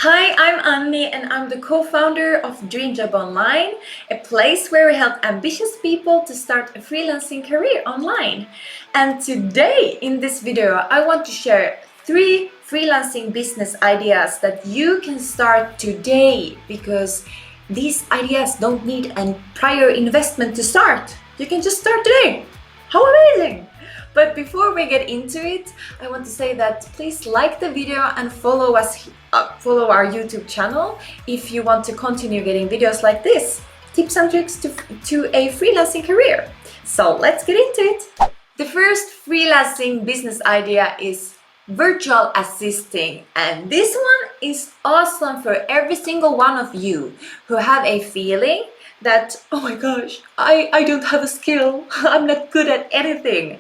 Hi, I'm Anni and I'm the co-founder of Dream Job Online, a place where we help ambitious people to start a freelancing career online. And today in this video, I want to share 3 freelancing business ideas that you can start today because these ideas don't need a prior investment to start. You can just start today. How amazing! But before we get into it, I want to say that please like the video and follow our YouTube channel if you want to continue getting videos like this, tips and tricks to a freelancing career. So let's get into it. The first freelancing business idea is virtual assisting, and this one is awesome for every single one of you who have a feeling that, oh my gosh, I don't have a skill, I'm not good at anything.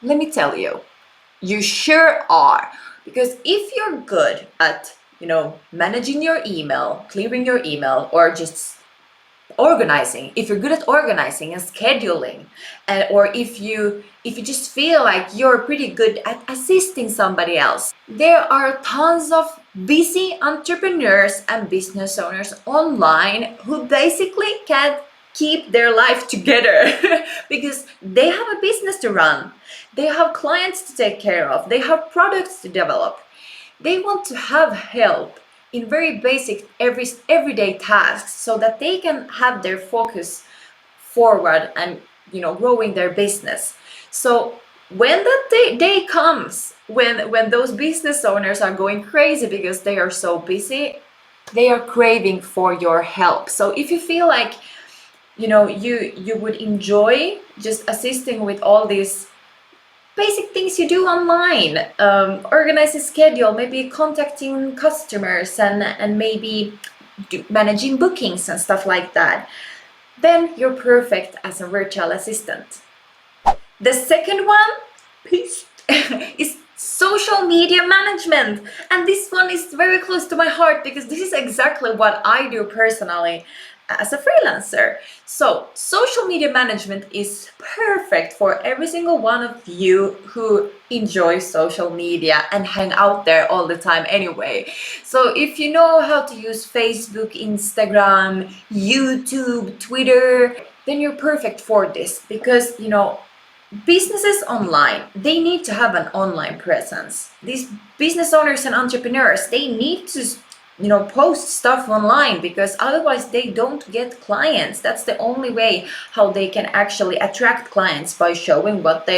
Let me tell you, you sure are. Because if you're good at, managing your email, clearing your email, or just organizing, if you're good at organizing and scheduling, or if you just feel like you're pretty good at assisting somebody else, there are tons of busy entrepreneurs and business owners online who basically can't keep their life together because they have a business to run, they have clients to take care of, they have products to develop. They want to have help in very basic everyday tasks so that they can have their focus forward and growing their business. So when that day comes, when those business owners are going crazy because they are so busy, they are craving for your help. So if you feel like you would enjoy just assisting with all these basic things you do online, organizing schedule, maybe contacting customers and maybe managing bookings and stuff like that, then you're perfect as a virtual assistant. The second one is social media management, and this one is very close to my heart because this is exactly what I do personally as a freelancer. So social media management is perfect for every single one of you who enjoy social media and hang out there all the time anyway. So if you know how to use Facebook, Instagram, YouTube, Twitter, then you're perfect for this because businesses online, they need to have an online presence. These business owners and entrepreneurs, they need to post stuff online because otherwise they don't get clients. That's the only way how they can actually attract clients, by showing what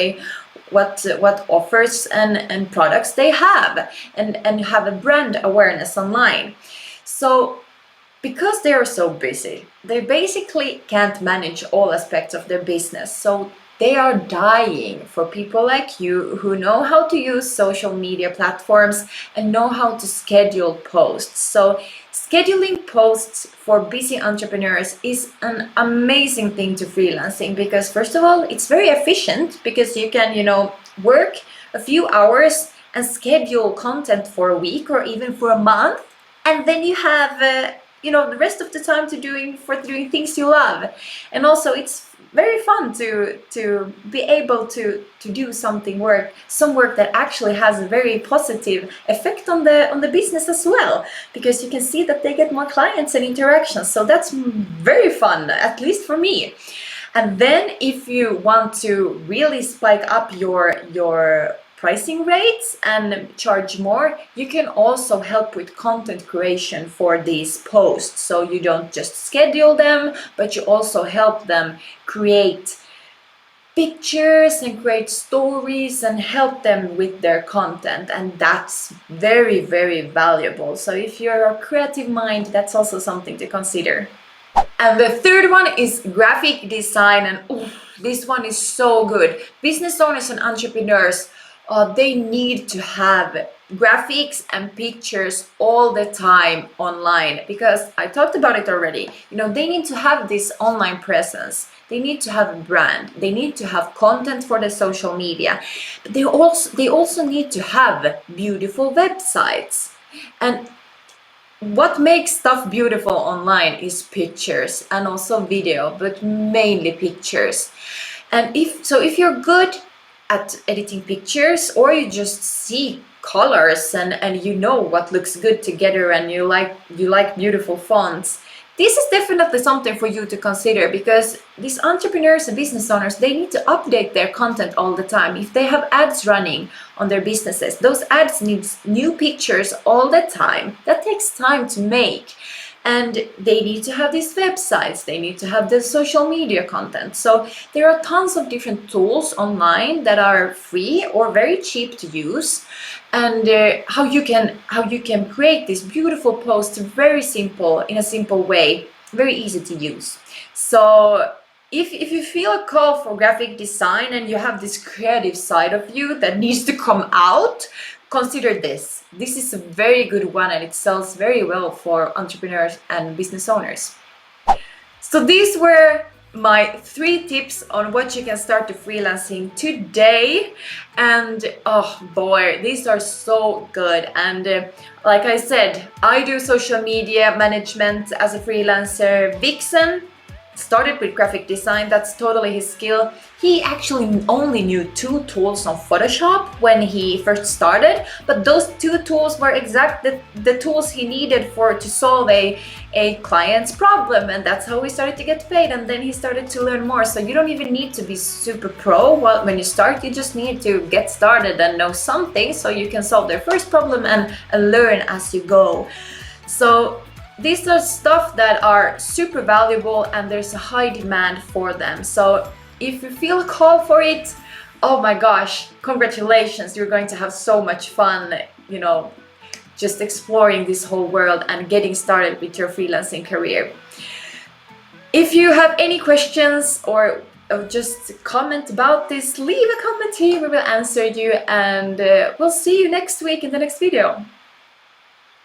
offers and products they have and have a brand awareness online. So because they are so busy, they basically can't manage all aspects of their business. So they are dying for people like you who know how to use social media platforms and know how to schedule posts. So scheduling posts for busy entrepreneurs is an amazing thing to freelancing because, first of all, it's very efficient because you can, work a few hours and schedule content for a week or even for a month, and then you have the rest of the time for doing things you love. And also it's very fun to be able to do some work that actually has a very positive effect on the business as well, because you can see that they get more clients and interactions. So that's very fun, at least for me. And then if you want to really spike up your pricing rates and charge more, you can also help with content creation for these posts. So you don't just schedule them, but you also help them create pictures and create stories and help them with their content. And that's very, very valuable. So if you're a creative mind, that's also something to consider. And the third one is graphic design, and this one is so good. Business owners and entrepreneurs, they need to have graphics and pictures all the time online because I talked about it already. They need to have this online presence. They need to have a brand. They need to have content for the social media. But they also need to have beautiful websites. And what makes stuff beautiful online is pictures and also video, but mainly pictures. And if you're good at editing pictures, or you just see colors and you know what looks good together, and you like beautiful fonts, this is definitely something for you to consider, because these entrepreneurs and business owners, they need to update their content all the time. If they have ads running on their businesses, those ads need new pictures all the time. That takes time to make. And they need to have these websites, they need to have the social media content. So there are tons of different tools online that are free or very cheap to use, and how you can create this beautiful post very simple, in a simple way, very easy to use. So if you feel a call for graphic design and you have this creative side of you that needs to come out, consider this. This is a very good one, and it sells very well for entrepreneurs and business owners. So these were my 3 tips on what you can start to freelancing today. And oh boy, these are so good. And like I said, I do social media management as a freelancer. Vixen started with graphic design, that's totally his skill. He actually only knew 2 tools on Photoshop when he first started, but those 2 tools were exactly the tools he needed to solve a client's problem, and that's how he started to get paid. And then he started to learn more. So you don't even need to be super pro when you start. You just need to get started and know something so you can solve their first problem and learn as you go. So these are stuff that are super valuable, and there's a high demand for them. So if you feel a call for it, oh my gosh, congratulations, you're going to have so much fun, just exploring this whole world and getting started with your freelancing career. If you have any questions or just comment about this, leave a comment here, we will answer you, and we'll see you next week in the next video.